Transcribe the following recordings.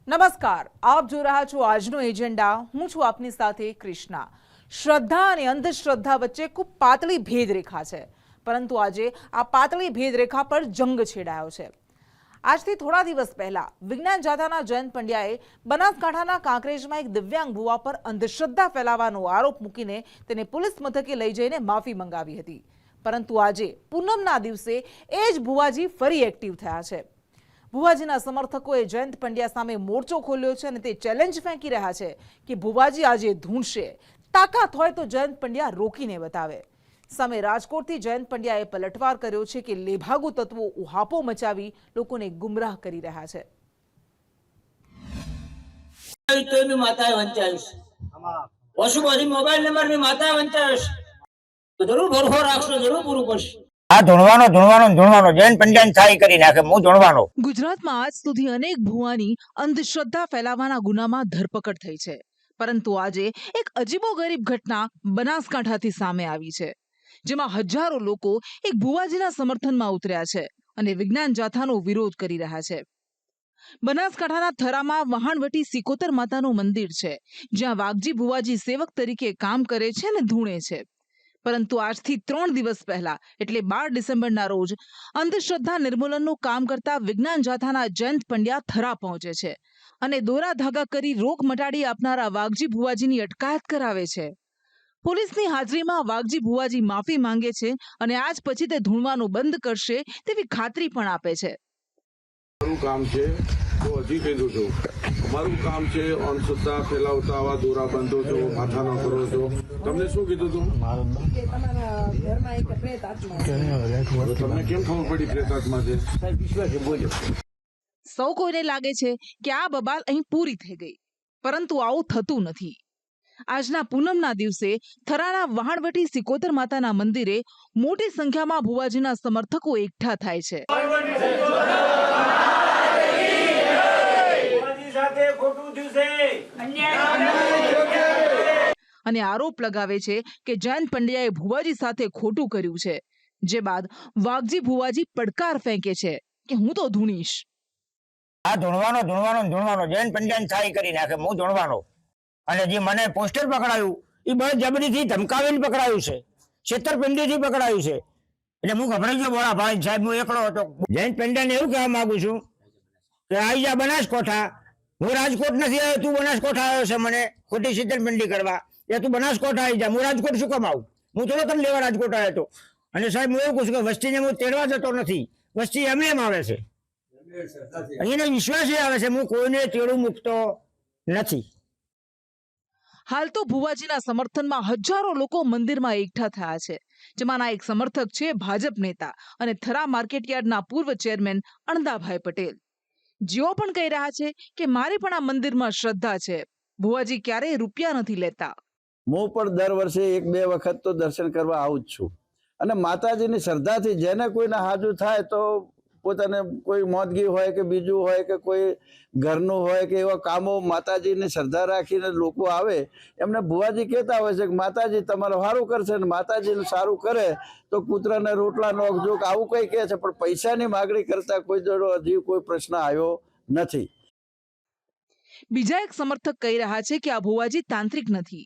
નમસ્કાર, આપ જોઈ રહ્યા છો આજનો એજન્ડા. હું છું આપની સાથે કૃષ્ણા. શ્રદ્ધા અને અંધશ્રદ્ધા વચ્ચે ખૂબ પાતળી ભેદરેખા છે, પરંતુ આજે આ પાતળી ભેદરેખા પર જંગ છેડાયો છે. આજથી થોડા દિવસ પહેલા વિજ્ઞાન જાથાના જયંત પંડ્યાએ બનાસકાંઠાના કાંકરેજમાં એક દિવ્યાંગ ભુવા પર અંધશ્રદ્ધા ફેલાવવાનો આરોપ મૂકીને તેને પોલીસ મથકે લઈ જઈને માફી મંગાવી હતી. પરંતુ આજે પૂનમના દિવસે એ જ ભુવાજી ફરી એક્ટિવ થયા છે. ભુવાજીના સમર્થકોએ જયંત પંડ્યા સામે મોરચો ખોલ્યો છે અને તે ચેલેન્જ ફેંકી રહ્યા છે કે ભુવાજી આજે ધૂણશે. તાકાત હોય તો જયંત પંડ્યા રોકીને બતાવે. સામે રાજકોટથી જયંત પંડ્યાએ પલટવાર કર્યો છે કે લેભાગુ તત્વો ઉહાપો મચાવી લોકોને ગુમરાહ કરી રહ્યા છે. મોબાઈલ નંબર ની માતા વંચાવીશ તો જરૂર ભરખો રાખશો, જરૂર પૂરું કરશે. આ ધૂણવાનો જૈન પંડ્યાની થાળી કરી નાખે. હું ધૂણવાનો. ગુજરાતમાં આજ સુધી અનેક ભુવાની અંધશ્રદ્ધા ફેલાવવાના ગુનામાં ધરપકડ થઈ છે, પરંતુ આજે એક અજીબોગરીબ ઘટના બનાસકાંઠાથી સામે આવી છે, જેમાં હજારો લોકો એક ભુવાજીના સમર્થનમાં ઉતર્યા છે અને વિજ્ઞાન જાથાનો વિરોધ કરી રહ્યા છે. બનાસકાંઠાના થરામાં વહાણવટી સિકોતર માતાનું મંદિર છે, જ્યાં વાઘજી ભુવાજી સેવક તરીકે કામ કરે છે અને ધૂણે છે. પરંતુ આજથી 3 દિવસ પહેલા એટલે 12 ડિસેમ્બરના રોજ અંધશ્રદ્ધા નિર્મૂલનનું કામ કરતા વિજ્ઞાન જાથાના જયંત પંડ્યા થરા પહોંચે છે અને દોરા ધાગા કરી રોગ મટાડી આપનારા વાઘજી ભુવાજીની અટકાયત કરાવે છે. પોલીસની હાજરીમાં વાઘજી ભુવાજી માફી માંગે છે અને આજ પછી તે ધૂણવાનું બંધ કરશે તેવી ખાતરી પણ આપે છે. અમારું કામ છે તો હજી કીધું છું, અમારું કામ છે અંધશ્રદ્ધા ફેલાવતા આવા દોરા બાંધો છો, માથા ન કરો છો. તમને શું કીધું તું? તમને કેમ ખબર પડી પ્રેતાત્મા છે? સૌ કોઈને લાગે છે કે આ બબાલ અહીં પૂરી થઈ ગઈ, પરંતુ આવું થતું નથી. આજના પૂનમના દિવસે થરાના વહાણવટી સિકોતર માતાના મંદિરે મોટી સંખ્યામાં ભુવાજીના સમર્થકો એકઠા થાય છે. અને આરોપ લગાવે છે કે જયંત પંડ્યાએ ભુવાજી સાથે ખોટું કર્યું છે. જે બાદ વાઘજી ભુવાજી પડકાર ફેંકે છે કે હું તો ધૂણીશ. આ ધૂણવાનો જૈન પંડ્યાની થાળી કરી નાખે. હું ધૂણવાનો. અને જે મને પોસ્ટર પકડાયું એ બળ જબરીથી ધમકાવીને પકડાયું છે, છેતરપિંડીથી પકડાયું છે. એટલે હું ગભરાઈ ગયો. બોલા ભાઈ સાહેબ, હું એકલો હતો. જૈન પંડ્યાને એવું કહેવા માંગુ છું કે આવી જા બનાસકોઠા. હું રાજકોટ નથી આવ્યો, તું બનાસકોઠા આવ્યો છે મને ખોટી છેતરપિંડી કરવા. એ તું બનાસકોઠા આવી જા. હું રાજકોટ શું કામ આવું? હું થોડો તને લેવા રાજકોટ આવ્યો હતો. અને સાહેબ હું એવું કહું છું કે વસ્તીને હું તેડવા જતો નથી, વસ્તી એમ આવે છે, એને વિશ્વાસ આવે છે. હું કોઈને તેડું મૂકતો નથી. હાલ તો ભુવાજીના સમર્થનમાં હજારો લોકો મંદિરમાં એકઠા થયા છે, જેમાંના એક સમર્થક છે ભાજપ નેતા અને થરા માર્કેટયાર્ડના પૂર્વ ચેરમેન અણદાભાઈ પટેલ. જેઓ પણ કહી રહ્યા છે કે મારી પણ આ મંદિરમાં શ્રદ્ધા છે, ભુવાજી ક્યારેય રૂપિયા નથી લેતા. હું પણ દર વર્ષે 1-2 વખત તો દર્શન કરવા આવું જ છું. અને માતાજીની શ્રદ્ધાથી જેને કોઈને હાજુ થાય તો પોતાને કોઈ મોદગી હોય કે બીજું હોય કે કોઈ ઘરનું હોય કે એવા કામો માતાજીની શ્રદ્ધા રાખીને લોકો આવે, એમને ભુવાજી કહેતા હોય છે કે માતાજી તમારું સારું કરશે ને માતાજીનું સારું કરે તો પુત્રને રોટલા નોખજો કે આવું કંઈ કહે છે. પણ પૈસાની માગણી કરતા કોઈ જોડો હજી કોઈ પ્રશ્ન આવ્યો નથી. બીજા એક સમર્થક કહી રહ્યા છે કે આ ભુવાજી તાંત્રિક નથી,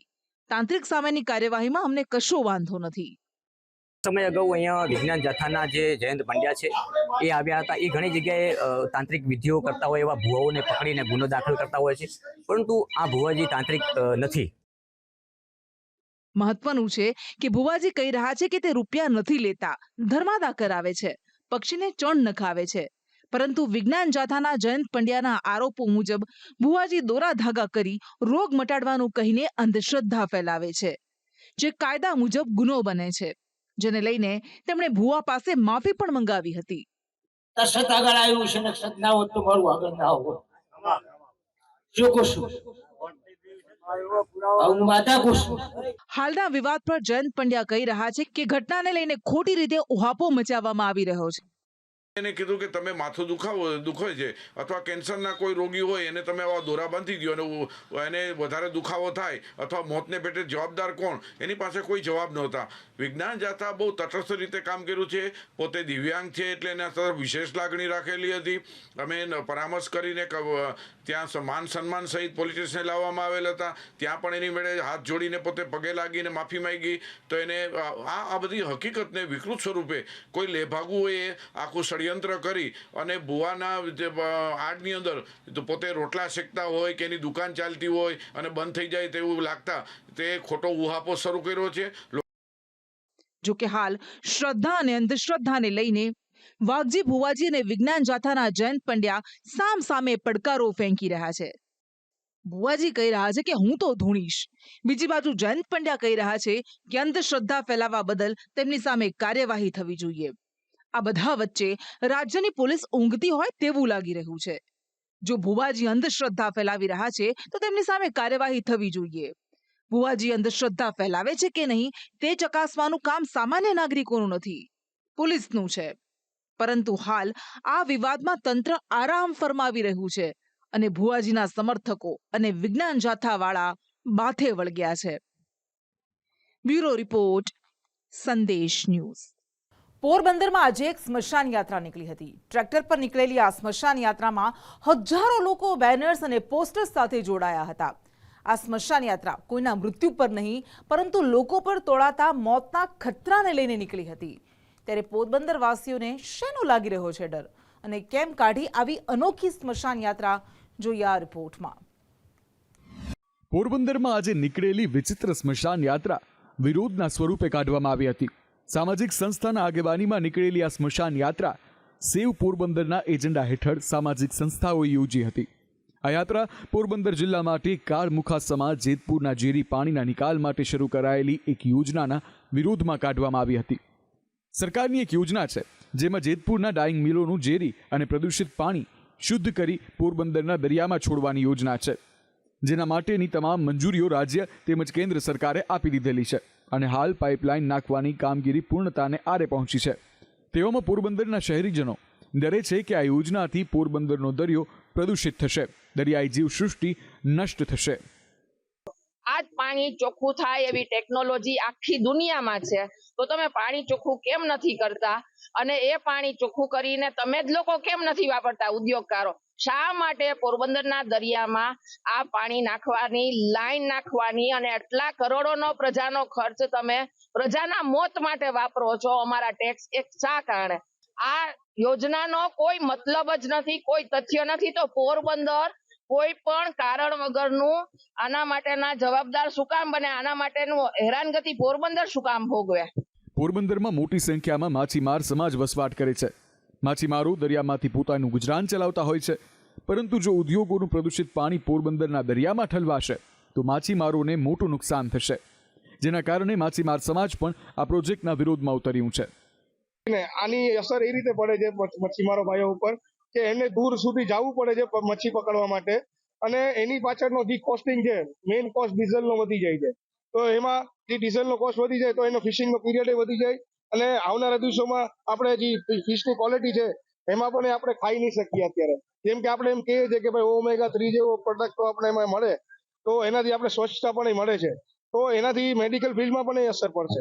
તાંત્રિક સામેની કાર્યવાહીમાં અમને કશો વાંધો નથી. સમય અગાઉ અહીંયા વિજ્ઞાન જાથાના જે જયંત પંડ્યા છે એ આવ્યા હતા. એ ઘણી જગ્યાએ તાંત્રિક વિધિઓ કરતા હોય એવા ભુવાઓને પકડીને ગુનો દાખલ કરતા હોય છે, પરંતુ આ ભુવાજી તાંત્રિક નથી. મહત્વનું છે કે ભુવાજી કહી રહ્યા છે કે તે રૂપિયા નથી લેતા, ધર્માદા કરાવે છે, પક્ષીને ચણ નખાવે છે. પરંતુ વિજ્ઞાન જાથાના જયંત પંડ્યાના આરોપો મુજબ ભુવાજી દોરા ધાગા કરી રોગ મટાડવાનું કહીને અંધશ્રદ્ધા ફેલાવે છે, જે કાયદા મુજબ ગુનો બને છે, જેને લઈને તેમણે ભુવા પાસે માફી પણ મંગાવી હતી. સત આગળ આવ્યું છે ને સત ના હોત તો મારું આગળ ના હોત. શું કશું હાલના વિવાદ પર જયંત પંડ્યા કહી રહ્યા છે કે ઘટનાને લઈને ખોટી રીતે ઉહાપો મચાવવામાં આવી રહ્યો છે. એને કીધું કે તમે માથું દુખે છે અથવા કેન્સરના કોઈ રોગી હોય એને તમે આવા દોરા બાંધી દો અને એને વધારે દુખાવો થાય અથવા મોતને પેટે જવાબદાર કોણ, એની પાસે કોઈ જવાબ નહોતા. વિજ્ઞાન જાથા બહુ તટસ્થ રીતે કામ કર્યું છે. પોતે દિવ્યાંગ છે એટલે એના તરફ વિશેષ લાગણી રાખેલી હતી. અમે પરામર્શ કરીને ત્યાં માન સન્માન સહિત પોલીસ સ્ટેશને લાવવામાં આવેલ હતા. ત્યાં પણ એની મેળે હાથ જોડીને પોતે પગે લાગીને માફી માંગી. તો એને આ બધી હકીકતને વિકૃત સ્વરૂપે કોઈ લેભાગુઓએ આખું ષડયંત્ર કરી અને ભુવાના આડની અંદર તો પોતે રોટલા શેકતા હોય કે એની દુકાન ચાલતી હોય અને બંધ થઈ જાય તેવું લાગતા તે ખોટો ઉહાપો શરૂ કર્યો છે. જો કે હાલ શ્રદ્ધા અને અંધશ્રદ્ધાને લઈને વાઘજી ભુવાજી અને વિજ્ઞાન જાથાના જયંત પંડ્યા સામ સામે પડકારો ફેંકી રહ્યા છે. ભુવાજી કહી રહ્યા છે કે હું તો ધૂણીશ. બીજી બાજુ જયંત પંડ્યા કહી રહ્યા છે કે અંધશ્રદ્ધા ફેલાવવા બદલ તેમની સામે કાર્યવાહી થવી જોઈએ. આ બધા વચ્ચે રાજ્યની પોલીસ ઊંઘતી હોય તેવું લાગી રહ્યું છે. જો ભુવાજી અંધશ્રદ્ધા ફેલાવી રહ્યા છે તો તેમની સામે કાર્યવાહી થવી જોઈએ. ભુવાજી અંધશ્રદ્ધા ફેલાવે છે કે નહીં તે ચકાસવાનું કામ સામાન્ય નાગરિકોનું નથી, પોલીસનું છે. પરંતુ હાલ આ વિવાદમાં તંત્ર આરામ ફરમાવી રહ્યું છે અને ભુવાજીના સમર્થકો અને વિજ્ઞાન જાથાવાળા માથે વળગ્યા છે. બ્યુરો રિપોર્ટ, સંદેશ ન્યૂઝ. પોરબંદરમાં આજે એક સ્મશાન યાત્રા નીકળી હતી. ટ્રેક્ટર પર નીકળેલી આ સ્મશાન યાત્રામાં હજારો લોકો બેનર્સ અને પોસ્ટર્સ સાથે જોડાયા હતા. આ સ્મશાન યાત્રા કોઈના મૃત્યુ પર નહીં પરંતુ લોકો પર તોળાતા મોતના ખતરાને લઈને નીકળી હતી. ત્યારે પોરબંદર વાસીઓને શેનો લાગી રહ્યો છે ડર અને કેમ કાઢી આવી અનોખી સ્મશાન યાત્રા, જોઈએ આ રિપોર્ટમાં. પોરબંદરમાં આજે નીકળેલી વિચિત્ર સ્મશાન યાત્રા વિરોધના સ્વરૂપે કાઢવામાં આવી હતી. સામાજિક સંસ્થાના આગેવાનીમાં નીકળેલી આ સ્મશાન યાત્રા સેવ પોરબંદરના એજન્ડા હેઠળ સામાજિક સંસ્થાઓએ યોજી હતી. આ યાત્રા પોરબંદર જિલ્લા માટે કાળમુખા સમાજ જેતપુરના ઝેરી પાણીના નિકાલ માટે શરૂ કરાયેલી એક યોજનાના વિરોધમાં કાઢવામાં આવી હતી. સરકારની એક યોજના છે જેમાં જેતપુરના ડાઇંગ મિલોનું ઝેરી અને પ્રદૂષિત પાણી શુદ્ધ કરી પોરબંદરના દરિયામાં છોડવાની યોજના છે, જેના માટેની તમામ મંજૂરીઓ રાજ્ય તેમજ કેન્દ્ર સરકારે આપી દીધેલી છે અને હાલ પાઇપલાઇન નાખવાની કામગીરી પૂર્ણતાને આરે પહોંચી છે. તેવામાં પોરબંદરના શહેરીજનો ડરે છે કે આ યોજનાથી પોરબંદરનો દરિયો પ્રદૂષિત થશે, દરિયાઈ જીવસૃષ્ટિ નષ્ટ થશે. આજ પાણી ચોખ્ખું થાય એવી ટેકનોલોજી આખી દુનિયામાં છે, તો તમે પાણી ચોખ્ખું કેમ નથી કરતા? અને એ પાણી ચોખ્ખું કરીને તમે જ લોકો કેમ નથી વાપરતા, ઉદ્યોગકારો? શા માટે પોરબંદરના દરિયામાં આ પાણી નાખવાની, લાઈન નાખવાની અને આટલા કરોડોનો પ્રજાનો ખર્ચ તમે પ્રજાના મોત માટે વાપરો છો, અમારા ટેક્સ એક શા કારણે? આ યોજનાનો કોઈ મતલબ જ નથી, કોઈ તથ્ય નથી. તો પોરબંદર કોઈ પણ કારણ વગરનું આના માટેના જવાબદાર શું કામ બને? આના માટેનું હેરાનગતિ પોરબંદર શું કામ ભોગવે? પોરબંદરમાં મોટી સંખ્યામાં માછીમાર સમાજ વસવાટ કરે છે. માછીમારો દરિયામાંથી પોતાનું ગુજરાન ચલાવતા હોય છે, પરંતુ જો ઉદ્યોગોનું પ્રદૂષિત પાણી પોરબંદરના દરિયામાં ઠલવાશે તો માછીમારોને મોટું નુકસાન થશે, જેના કારણે માછીમાર સમાજ પણ આ પ્રોજેક્ટના વિરોધમાં ઉતર્યું છે. આની અસર એ રીતે પડે છે મચ્છીમારો ભાઈઓ ઉપર કે એને દૂર સુધી જવું પડે છે મચ્છી પકડવા માટે, અને એની પાછળનો જે કોસ્ટિંગ છે, મેઇન કોસ્ટ ડીઝલનો વધી જાય છે. તો એમાં જે ડીઝલનો કોસ્ટ વધી જાય તો એનો ફિશિંગનો પીરિયડ વધી જાય, અને આવનારા દિવસોમાં આપણે જે ફિશની ક્વોલિટી છે એમાં પણ આપણે ખાઈ નહીં શકીએ. અત્યારે જેમ કે આપણે એમ કહીએ છીએ કે ભાઈ ઓમેગા 3 જેવો પ્રોડક્ટ તો આપણે એમાં મળે, તો એનાથી આપણે સ્વચ્છતા પણ મળે છે, તો એનાથી મેડિકલ ફિલ્ડમાં પણ એ અસર પડશે.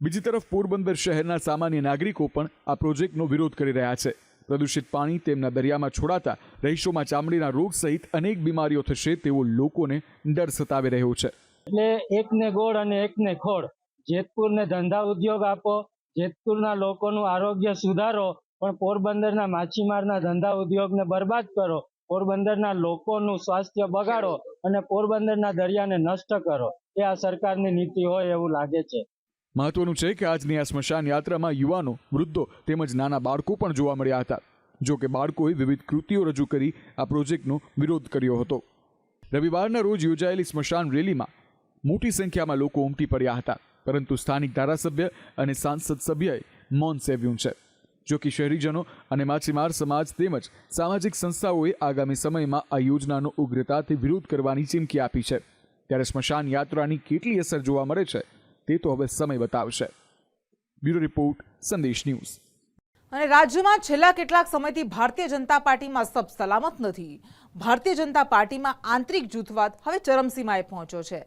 બીજી તરફ પોરબંદર શહેરના સામાન્ય નાગરિકો પણ આ પ્રોજેક્ટનો વિરોધ કરી રહ્યા છે. પ્રદૂષિત પાણી તેમના દરિયામાં છોડાતા રહીશોમાં ચામડીના રોગ સહિત અનેક બીમારીઓ થશે તેવો લોકોને ડર સતાવી રહ્યો છે. એટલે એકને ગોળ અને એકને ખોળ. જેતપુરને ધંધા ઉદ્યોગ આપો, જેતપુરના લોકોનું આરોગ્ય સુધારો, પણ પોરબંદરના માછીમારના ધંધા ઉદ્યોગને બરબાદ કરો, પોરબંદરના લોકોનું સ્વાસ્થ્ય બગાડો અને પોરબંદરના દરિયાને નષ્ટ કરો. એ આ સરકારની નીતિ હોય એવું લાગે છે. મહત્વનું છે કે આજની આ સ્મશાન યાત્રામાં યુવાનો, વૃદ્ધો તેમજ નાના બાળકો પણ જોવા મળ્યા હતા. જો કે બાળકોએ વિવિધ કૃતિઓ રજૂ કરી આ પ્રોજેક્ટનો વિરોધ કર્યો હતો. રવિવારના રોજ યોજાયેલી સ્મશાન રેલીમાં મોટી સંખ્યામાં લોકો ઉમટી પડ્યા હતા, પરંતુ સ્થાનિક ધારાસભ્ય અને સાંસદ સભ્યએ મૌન સેવ્યું છે. જો કે શહેરીજનો અને માછીમાર સમાજ તેમજ સામાજિક સંસ્થાઓએ આગામી સમયમાં આ યોજનાનો ઉગ્રતાથી વિરોધ કરવાની ચીમકી આપી છે. ત્યારે સ્મશાન યાત્રાની કેટલી અસર જોવા મળે છે તે તો હવે સમય બતાવશે. બ્યુરો રિપોર્ટ, સંદેશ ન્યૂઝ. અને રાજ્યમાં છેલ્લા કેટલાક સમયથી ભારતીય જનતા પાર્ટીમાં સબ સલામત નથી. ભારતીય જનતા પાર્ટીમાં આંતરિક જૂથવાદ હવે ચરમસીમાએ પહોંચ્યો છે.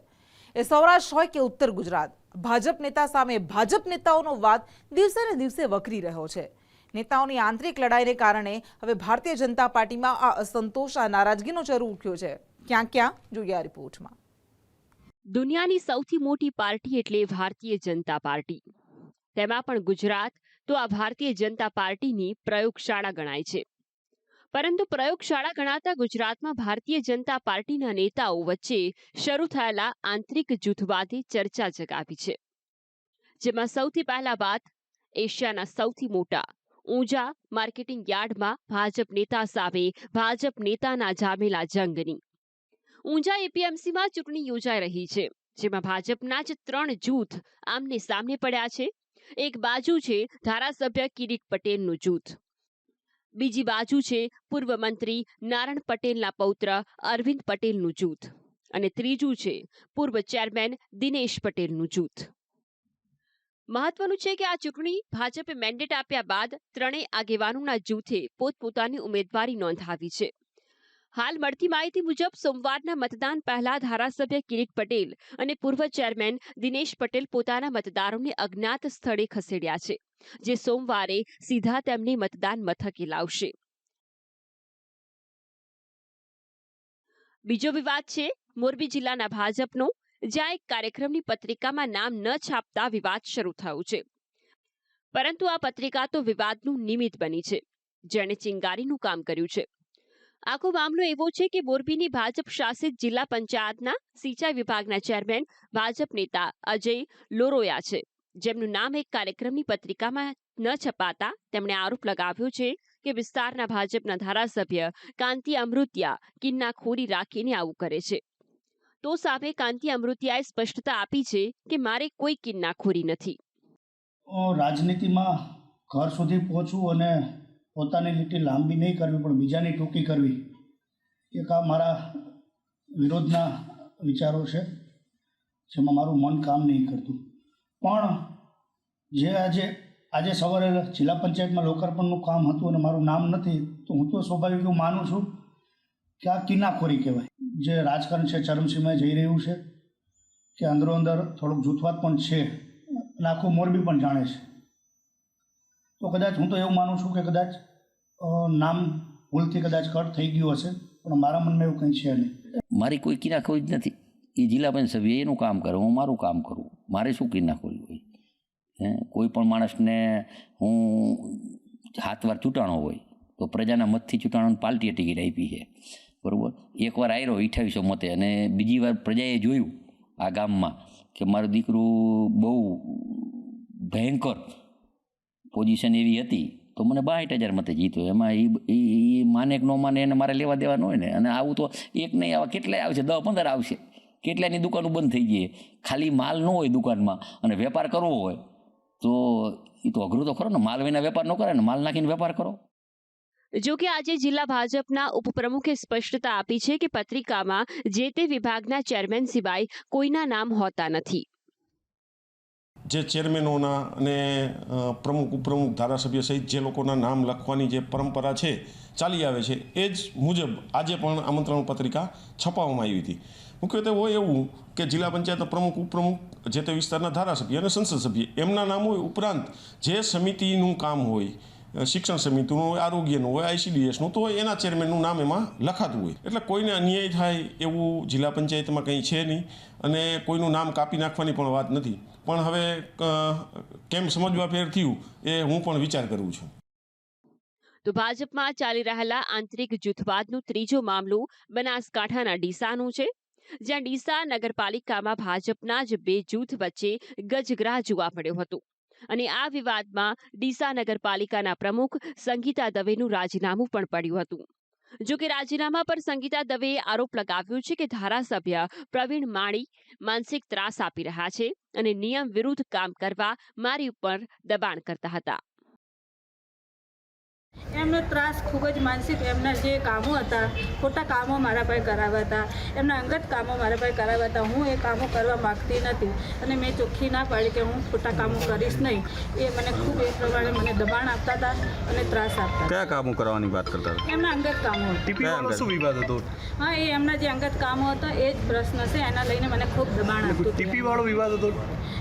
એ સૌરાષ્ટ્ર હોય કે ઉત્તર ગુજરાત, ભાજપ નેતા સામે ભાજપ નેતાઓનો વાદ દિવસે ને દિવસે વકરી રહ્યો છે. નેતાઓની આંતરિક લડાઈને કારણે હવે ભારતીય જનતા પાર્ટીમાં આ અસંતોષ, આ નારાજગીનો ચર ઉઠ્યો છે. ક્યાં જોઈએ આ રિપોર્ટમાં. દુનિયાની સૌથી મોટી પાર્ટી એટલે ભારતીય જનતા પાર્ટી. તેમાં પણ ગુજરાત તો આ ભારતીય જનતા પાર્ટીની પ્રયોગશાળા ગણાય છે. પરંતુ પ્રયોગશાળા ગણાતા ગુજરાતમાં ભારતીય જનતા પાર્ટીના નેતાઓ વચ્ચે શરૂ થયેલા આંતરિક જૂથવાદે ચર્ચા જગાવી છે. જેમાં સૌથી પહેલા વાત એશિયાના સૌથી મોટા ઊંઝા માર્કેટિંગ યાર્ડમાં ભાજપ નેતા સામે ભાજપ નેતાના જામેલા જંગની. ઊંઝા એપીએમસીમાં ચૂંટણી યોજાઈ રહી છે, જેમાં ભાજપના જ 3 જૂથ આમને સામને પડ્યા છે. એક બાજુ છે ધારાસભ્ય કિરીટ પટેલનું જૂથ, બીજી બાજુ છે પૂર્વ મંત્રી નારણ પટેલના પૌત્ર અરવિંદ પટેલનું જૂથ અને ત્રીજું છે પૂર્વ ચેરમેન દિનેશ પટેલનું જૂથ. મહત્વનું છે કે આ ચૂંટણી ભાજપે મેન્ડેટ આપ્યા બાદ ત્રણેય આગેવાનોના જૂથે પોતપોતાની ઉમેદવારી નોંધાવી છે. હાલ મળતી માહિતી મુજબ સોમવારના મતદાન પહેલા ધારાસભ્ય કિરીટ પટેલ અને પૂર્વ ચેરમેન દિનેશ પટેલ પોતાના મતદારોને અજ્ઞાત સ્થળે ખસેડ્યા છે, જે સોમવારે સીધા તેમને મતદાન મથકે લાવશે. બીજો વિવાદ છે મોરબી જિલ્લાના ભાજપનો, જ્યાં એક કાર્યક્રમની પત્રિકામાં નામ ન છાપતા વિવાદ શરૂ થયો છે. પરંતુ આ પત્રિકા તો વિવાદનું નિમિત્ત બની છે, જેણે ચિંગારીનું કામ કર્યું છે. આખો મામલો એવો છે કે મોરબીની ભાજપ શાસિત જિલ્લા પંચાયતના સિંચાઈ વિભાગના ચેરમેન ભાજપ નેતા અજય લોરોયા છે, જેમનું નામ એક કાર્યક્રમની પત્રિકામાં ન છપાતા તેમણે આરોપ લગાવ્યો છે કે વિસ્તારના ભાજપના ધારાસભ્ય કાંતિ અમૃતિયા કિન્નાખોરી રાખીને આવું કરે છે. તો સામે કાંતિ અમૃતિયાએ સ્પષ્ટતા આપી છે કે મારે કોઈ કિન્નાખોરી નથી. રાજનીતિમાં ઘર સુધી પહોંચવું અને પોતાની લીટી લાંબી નહીં કરવી પણ બીજાની ટૂંકી કરવી, એક આ મારા વિરોધના વિચારો છે, જેમાં મારું મન કામ નહીં કરતું. પણ જે આજે સવારે જિલ્લા પંચાયતમાં લોકાર્પણનું કામ હતું અને મારું નામ નથી, તો હું તો સ્વાભાવિક એવું માનું છું કે આ કિન્નાખોરી કહેવાય. જે રાજકારણ છે ચરમસીમાએ જઈ રહ્યું છે, કે અંદરો અંદર થોડોક જૂથવાદ પણ છે અને આખું મોરબી પણ જાણે છે. તો કદાચ હું તો એવું માનું છું કે કદાચ નામ ભૂલથી કદાચ કટ થઈ ગયું હશે, પણ મારા મનમાં એવું કંઈ છે નહીં. મારી કોઈ કિન્નાખોરી જ નથી. એ જિલ્લા પંચાયત સભ્ય એનું કામ કરે, હું મારું કામ કરું. મારે શું કિન્નાખોરી હોય? કોઈ પણ માણસને હું 7 વાર ચૂંટાણો હોય તો પ્રજાના મતથી ચૂંટાણો પાર્ટીએ ટિકિટ આપી છે, બરાબર. એકવાર આવ્યો 2800 મતે અને બીજી વાર પ્રજાએ જોયું આ ગામમાં કે મારું દીકરું બહુ ભયંકર પોઝિશન એવી હતી, તો મને 62,000 મતે જીતો. એમાં એ માને કે ન માને એને મારે લેવા દેવા ન હોય ને. અને આવું તો એક નહીં, આવા કેટલાય આવશે, 10-15 આવશે. કેટલાયની દુકાનો બંધ થઈ ગઈ. ખાલી માલ ન હોય દુકાનમાં અને વેપાર કરવો હોય તો એ તો અઘરું તો ખરો ને. માલ વિના વેપાર ન કરે ને, માલ નાખીને વેપાર કરો. જો કે આજે જિલ્લા ભાજપના ઉપપ્રમુખે સ્પષ્ટતા આપી છે કે પત્રિકામાં જે તે વિભાગના ચેરમેન સિવાય કોઈના નામ હોતા નથી. જે ચેરમેનોના અને પ્રમુખ ઉપપ્રમુખ ધારાસભ્ય સહિત જે લોકોના નામ લખવાની જે પરંપરા છે ચાલી આવે છે, એ જ મુજબ આજે પણ આમંત્રણ પત્રિકા છપાવવામાં આવી હતી. મુખ્યત્વે હોય એવું કે જિલ્લા પંચાયતના પ્રમુખ ઉપપ્રમુખ, જે તે વિસ્તારના ધારાસભ્ય અને સંસદ સભ્ય એમના નામ હોય, ઉપરાંત જે સમિતિનું કામ હોય, શિક્ષણ સમિતિનું હોય, આરોગ્યનું હોય, ICDSનું તો એના ચેરમેનનું નામ એમાં લખાતું હોય. એટલે કોઈને અન્યાય થાય એવું જિલ્લા પંચાયતમાં કંઈ છે નહીં અને કોઈનું નામ કાપી નાખવાની પણ વાત નથી. પણ હવે કેમ સમજવા ફેર થયું એ હું પણ વિચાર કરું છું. તો ભાજપમાં ચાલી રહેલા આંતરિક જૂથવાદનો ત્રીજો મામલો બનાસકાંઠાના ડીસાનું છે, જ્યાં ડીસા નગરપાલિકામાં ભાજપના જ 2 જૂથ વચ્ચે ગજગ્રાહ જોવા મળ્યો હતો. અને આ વિવાદમાં ડીસા નગરપાલિકાના પ્રમુખ સંગીતા દવેનું રાજીનામું પણ પડ્યું હતું. જો કે રાજીનામા પર સંગીતા દવેએ આરોપ લગાવ્યો છે કે ધારાસભ્ય પ્રવીણ માળી માનસિક ત્રાસ આપી રહ્યા છે અને નિયમ વિરુદ્ધ કામ કરવા મારી ઉપર દબાણ કરતા હતા. એમનો ત્રાસ ખૂબ જ માનસિક, એમના જે કામો હતા, ખોટા કામો મારા પાસે કરાવ્યા હતા, એમના અંગત કામો મારા પાસે કરાવ્યા હતા. હું એ કામો કરવા માગતી નથી અને મેં ચોખ્ખી ના પાડી કે હું ખોટા કામો કરીશ નહીં. એ મને ખૂબ એ પ્રમાણે મને દબાણ આપતા હતા અને ત્રાસ આપતા હતા. કયા કામો કરવાની વાત કરતા હતા? એમના અંગત કામો. શું વિવાદ હતો? હા, એ એમના જે અંગત કામો હતા એ જ પ્રશ્ન છે, એના લઈને મને ખૂબ દબાણ આપતું. ટીપી વાળો વિવાદ હતો?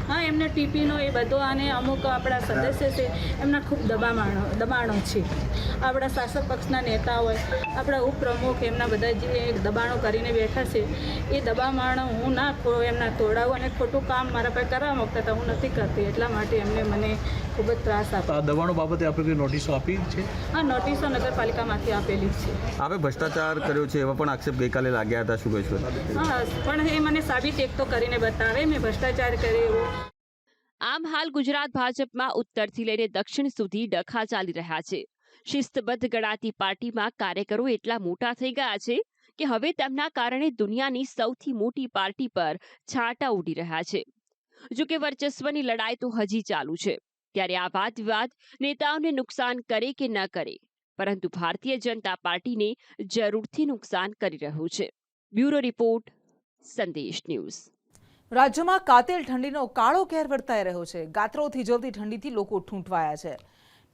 હા, એમને ટીપીનો એ બધો અને અમુક આપણા સદસ્ય છે એમના ખૂબ દબાણો છે. આપણા શાસક પક્ષના નેતા હોય, આપણા ઉપપ્રમુખ, એમના બધા જે દબાણો કરીને બેઠા છે એ દબાણો હું ના એમના તોડાવું અને ખોટું કામ મારા પાસે કરવા માંગતા હતા, હું નથી કરતી. એટલા માટે એમને મને ખૂબ જ ત્રાસ આપ્યો. આ દબાણો બાબતે આપણે કોઈ નોટિસો આપી છે? હા, નોટિસો નગરપાલિકામાંથી આપેલી છે. આપણે ભ્રષ્ટાચાર કર્યો છે એવા પણ આક્ષેપ ગઈકાલે લાગ્યા હતા, શું કહેશો? હા, પણ એ મને સાબિત એક તો કરીને બતાવે મેં ભ્રષ્ટાચાર કર્યો એવો. આમ હાલ ગુજરાત ભાજપમાં ઉત્તરથી લઈને દક્ષિણ સુધી ડખા ચાલી રહ્યા છે. શિસ્તબદ્ધ ગણાતી પાર્ટીમાં કાર્યકરો એટલા મોટા થઈ ગયા છે કે હવે તેમના કારણે દુનિયાની સૌથી મોટી પાર્ટી પર છાંટા ઉડી રહ્યા છે. જો કે વર્ચસ્વની લડાઈ તો હજી ચાલુ છે. ત્યારે આ વાદ વિવાદ નેતાઓને નુકસાન કરે કે ન કરે, પરંતુ ભારતીય જનતા પાર્ટીને જરૂરથી નુકસાન કરી રહ્યું છે. બ્યુરો રિપોર્ટ, સંદેશ ન્યૂઝ. રાજ્યમાં કાતિલ ઠંડીનો કાળો કેર વર્તાઈ રહ્યો છે. ગાત્રો થીજવતી ઠંડીથી લોકો ઠૂંઠવાયા છે.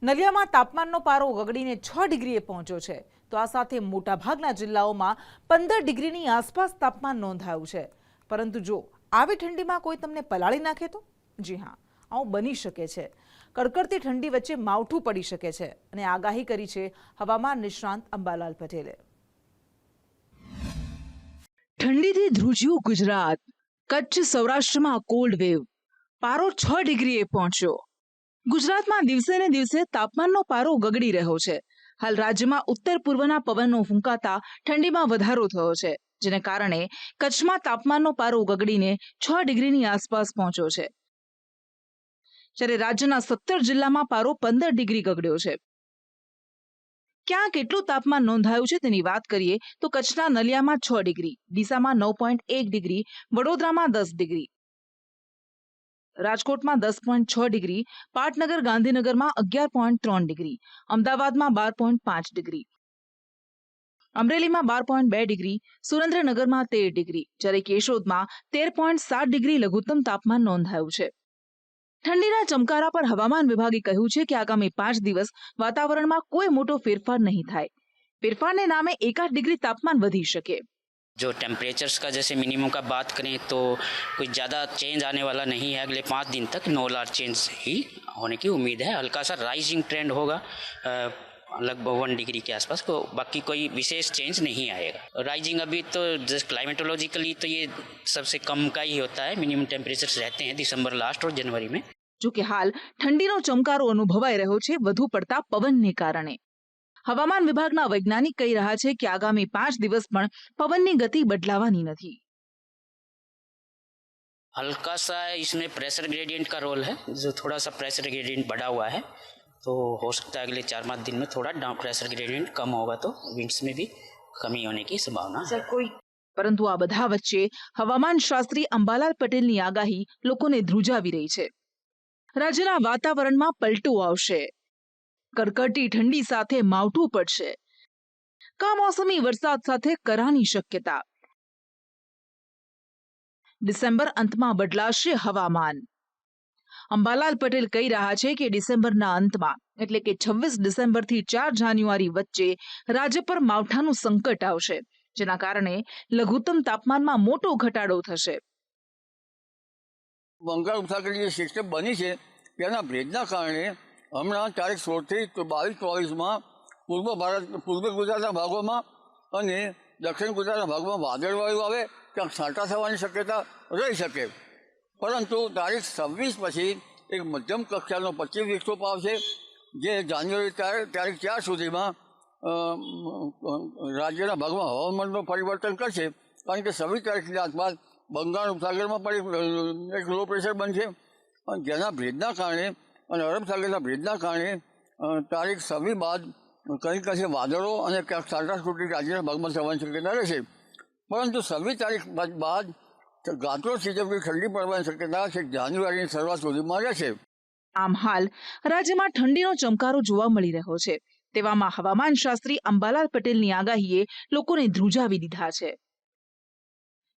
નલિયામાં તાપમાનનો પારો ગગડીને 6 ડિગ્રીએ પહોંચ્યો છે, તો આ સાથે મોટાભાગના જિલ્લાઓમાં 15 ડિગ્રીની આસપાસ તાપમાન નોંધાયું છે. પરંતુ જો આવી ઠંડીમાં કોઈ તમને પલાળી નાખે તો? જી હા, આવું બની શકે છે. કડકડતી ઠંડી વચ્ચે માવઠું પડી શકે છે અને આગાહી કરી છે હવામાન નિષ્ણાંત અંબાલાલ પટેલે. ઠંડીથી ધ્રુજ્યું ગુજરાત. કચ્છ સૌરાષ્ટ્રમાં કોલ્ડ વેવ. પારો 6 ડિગ્રીએ પહોંચ્યો. ગુજરાતમાં દિવસે ને દિવસે તાપમાનનો પારો ગગડી રહ્યો છે. હાલ રાજ્યમાં ઉત્તર પૂર્વના પવનો ફૂંકાતા ઠંડીમાં વધારો થયો છે, જેને કારણે કચ્છમાં તાપમાનનો પારો ગગડીને 6 ડિગ્રીની આસપાસ પહોંચ્યો છે. જ્યારે રાજ્યના 17 જિલ્લામાં પારો 15 ડિગ્રી ગગડ્યો છે. ક્યાં કેટલું તાપમાન નોંધાયું છે તેની વાત કરીએ તો કચ્છના નલિયામાં 6 ડિગ્રી, ડીસામાં 9.1 ડિગ્રી, વડોદરામાં 10 ડિગ્રી, રાજકોટમાં 10.6 ડિગ્રી, પાટનગર ગાંધીનગરમાં 11.3 ડિગ્રી, અમદાવાદમાં 12.5 ડિગ્રી, અમરેલીમાં 12.2 ડિગ્રી, સુરેન્દ્રનગરમાં 13 ડિગ્રી, જ્યારે કેશોદમાં 13.7 ડિગ્રી લઘુત્તમ તાપમાન નોંધાયું છે. ઠંડીના ચમકારા પર હવામાન વિભાગે કહ્યું છે કે આગામી 5 દિવસ વાતાવરણમાં કોઈ મોટો ફેરફાર નહીં થાય. ફેરફારને નામે 1-8 ડિગ્રી તાપમાન વધી શકે. जो टेम्परेचर्स का जैसे मिनिमम का बात करें तो कोई ज़्यादा चेंज आने वाला नहीं है. अगले 5 दिन तक नो लार्ज चेंज ही होने की उम्मीद है. हल्का सा राइजिंग ट्रेंड होगा लगभग 1 डिग्री के आसपास को, बाकी कोई विशेष चेंज नहीं आएगा. राइजिंग अभी तो जस्ट क्लाइमेटोलॉजिकली तो ये सबसे कम का ही होता है. मिनिमम टेम्परेचर्स रहते हैं दिसंबर लास्ट और जनवरी में. જો કે હાલ ઠંડીનો ચમકારો અનુભવાઈ રહ્યો છે વધુ પડતા પવનને કારણે. હવામાન વિભાગના વૈજ્ઞાનિક કહી રહ્યા છે કે આગામી 5 દિવસ પણ પવનની ગતિ બદલાવાની નથી. हल्का सा इसमें प्रेशर ग्रेडियंट का रोल है. जो थोड़ा सा प्रेशर ग्रेडियंट बढ़ा हुआ है तो हो सकता है अगले 4-5 दिन में थोड़ा प्रेशर ग्रेडियंट कम होगा तो विंड्स में भी कमी होने की संभावना है. પરંતુ આ બધા વચ્ચે હવામાન શાસ્ત્રી અંબાલાલ પટેલની આગાહી લોકોને ધ્રુજાવી રહી છે. રાજ્યના વાતાવરણમાં પલટો આવશે. કડકડતી ઠંડી સાથે માવઠું પડશે. કમોસમી વરસાદ સાથે કરાની શક્યતા. ડિસેમ્બર અંતમાં બદલાશે હવામાન. અંબાલાલ પટેલ કહી રહ્યા છે કે ડિસેમ્બરના અંતમાં એટલે કે 26 ડિસેમ્બરથી 4 જાન્યુઆરી વચ્ચે રાજ્ય પર માવઠાનું સંકટ આવશે, જેના કારણે લઘુત્તમ તાપમાનમાં મોટો ઘટાડો થશે. બંગાળ ઉપસાગરની જે સિસ્ટમ બની છે તેના ભેજના કારણે હમણાં તારીખ 16થી 22-24માં પૂર્વ ગુજરાતના ભાગોમાં અને દક્ષિણ ગુજરાતના ભાગમાં વાદળવાયુ આવે, ક્યાંક છાંટા થવાની શક્યતા રહી શકે. પરંતુ તારીખ 26 પછી એક મધ્યમ કક્ષાનો 25 વિક્ષોપ આવશે, જે જાન્યુઆરી તારીખ 4 સુધીમાં રાજ્યના ભાગમાં હવામાનનું પરિવર્તન કરશે. કારણ કે 26 તારીખની આસપાસ બંગાળ ઉપસાગરમાં પણ એક લો પ્રેશર બનશે અને જેના ભેજના કારણે અને અરબ સાગરના ભેજના કારણે તારીખ 26 બાદ કંઈક અંશે વાદળો અને ક્યાંક છાંટા છૂટી રાજ્યના ભાગમાં થવાની શક્યતા રહેશે. પરંતુ 26 તારીખ બાદ ગાત્રો થીજવતી ઠંડી પડવાની શક્યતા છે જાન્યુઆરીની શરૂઆત સુધીમાં રહેશે. આમ હાલ રાજ્યમાં ઠંડીનો ચમકારો જોવા મળી રહ્યો છે, તેવામાં હવામાન શાસ્ત્રી અંબાલાલ પટેલની આગાહીએ લોકોને ધ્રુજાવી દીધા છે.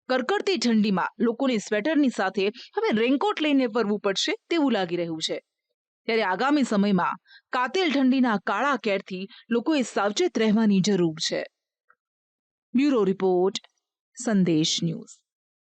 કડકડતી ઠંડીમાં લોકોને સ્વેટરની સાથે હવે રેનકોટ લઈને ફરવું પડશે તેવું લાગી રહ્યું છે. ત્યારે આગામી સમયમાં કાતિલ ઠંડીના કાળા કેરથી લોકોએ સાવચેત રહેવાની જરૂર છે. બ્યુરો રિપોર્ટ, સંદેશ ન્યૂઝ.